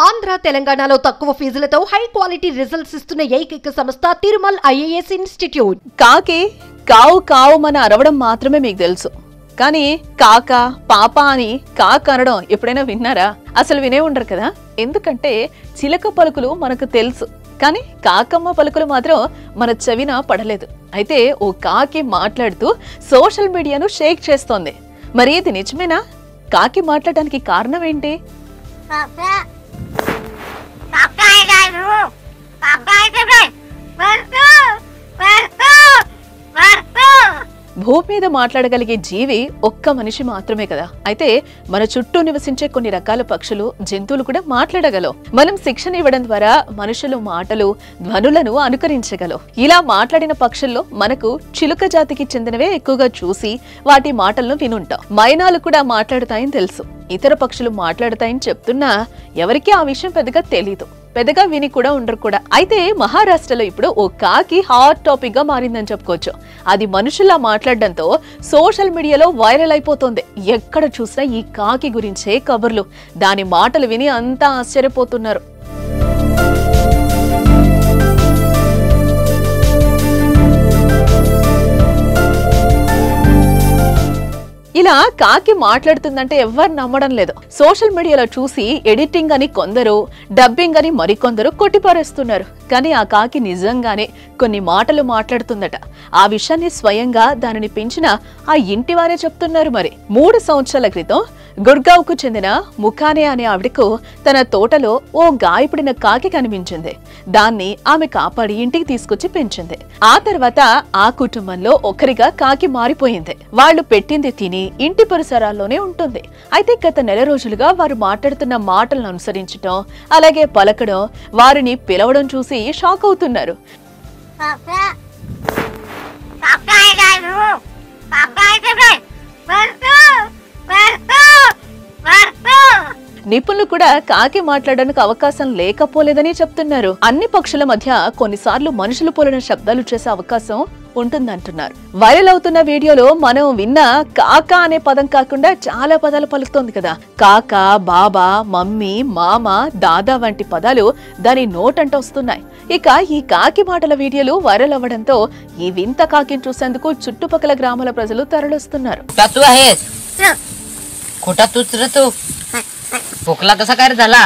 ఆంధ్ర తెలంగాణలో తక్కువ ఫీజులతో high quality results ఇస్తున్న ఏకైక సంస్థ తిరుమల్ ఐఏఎస్ ఇన్స్టిట్యూట్. కాకి కావు కావు మన అరవడం మాత్రమే మీకు తెలుసు, కానీ కాక పాప అని కాక్ అనడం ఎప్పుడైనా విన్నారా? అసలు వినే ఉండరు కదా. ఎందుకంటే చిలక పలుకులు మనకు తెలుసు, కానీ కాకమ్మ పలుకులు మాత్రం మన చెవిన పడలేదు. అయితే ఓ కాకి మాట్లాడుతూ సోషల్ మీడియాను షేక్ చేస్తోంది. మరి ఇది నిజమేనా? కాకి మాట్లాడడానికి కారణం ఏంటి? భూమి మీద మాట్లాడగలిగే జీవి ఒక్క మనిషి మాత్రమే కదా. అయితే మన చుట్టూ నివసించే కొన్ని రకాల పక్షులు, జంతువులు కూడా మాట్లాడగలవు. మనం శిక్షణ ఇవ్వడం ద్వారా మనుషులు మాటలు, ధ్వనులను అనుకరించగలవు. ఇలా మాట్లాడిన పక్షుల్లో మనకు చిలుక జాతికి చెందినవే ఎక్కువగా చూసి వాటి మాటలను వినుంటాం. మైనాలు కూడా మాట్లాడతాయని తెలుసు. ఇతర పక్షులు మాట్లాడతాయని చెప్తున్నా ఎవరికీ ఆ విషయం పెద్దగా తెలీదు, పెద్దగా విని కూడా ఉండరు కూడా. అయితే మహారాష్ట్రలో ఇప్పుడు ఓ కాకి హాట్ టాపిక్ గా మారిందని చెప్పుకోవచ్చు. అది మనుషుల్లా మాట్లాడడంతో సోషల్ మీడియాలో వైరల్ అయిపోతుంది. ఎక్కడ చూసినా ఈ కాకి గురించే కబుర్లు, దాని మాటలు విని అంతా ఆశ్చర్యపోతున్నారు. ఇలా కాకి మాట్లాడుతుందంటే ఎవ్వరు నమ్మడం లేదు. సోషల్ మీడియాలో చూసి ఎడిటింగ్ అని కొందరు, డబ్బింగ్ అని మరికొందరు కొట్టిపారేస్తున్నారు. కానీ ఆ కాకి నిజంగానే కొన్ని మాటలు మాట్లాడుతుందట. ఆ విషయాన్ని స్వయంగా దానిని పెంచిన ఆ ఇంటి వారే చెప్తున్నారు. మరి 3 సంవత్సరాల క్రితం గుర్గావ్ కు చెందిన ముఖానే అనే ఆవిడకు తన తోటలో ఓ గాయపడిన కాకి కనిపించింది. దాన్ని ఆమె కాపాడి ఇంటికి తీసుకొచ్చి పెంచింది. ఆ తర్వాత ఆ కుటుంబంలో ఒకరిగా కాకి మారిపోయింది. వాళ్ళు పెట్టింది తిని ఇంటి పరిసరాల్లోనే ఉంటుంది. అయితే గత నెల రోజులుగా వారు మాట్లాడుతున్న మాటలను అనుసరించడం, అలాగే పలకడం, వారిని పిలవడం చూసి షాక్ అవుతున్నారు. నిపుణులు కూడా కాకి మాట్లాడడానికి అవకాశం లేకపోలేదని చెప్తున్నారు. అన్ని పక్షుల మధ్య కొన్నిసార్లు మనుషులు పోలిన శబ్దాలు చేసే అవకాశం ఉంటుందంటున్నారు. వైరల్ అవుతున్న వీడియోలో మనం విన్న కాక అనే పదం కాకుండా చాలా పదాలు పలుకుతోంది కదా. కాక, బాబా, మమ్మీ, మామ, దాదా వంటి పదాలు దాని నోటంట వస్తున్నాయి. ఇక ఈ కాకి మాటల వీడియోలు వైరల్ అవ్వడంతో ఈ వింత కాకిని చూసేందుకు చుట్టుపక్కల గ్రామాల ప్రజలు తరలిస్తున్నారు. खोटा तूच रे तू खोकला कसा काय झाला?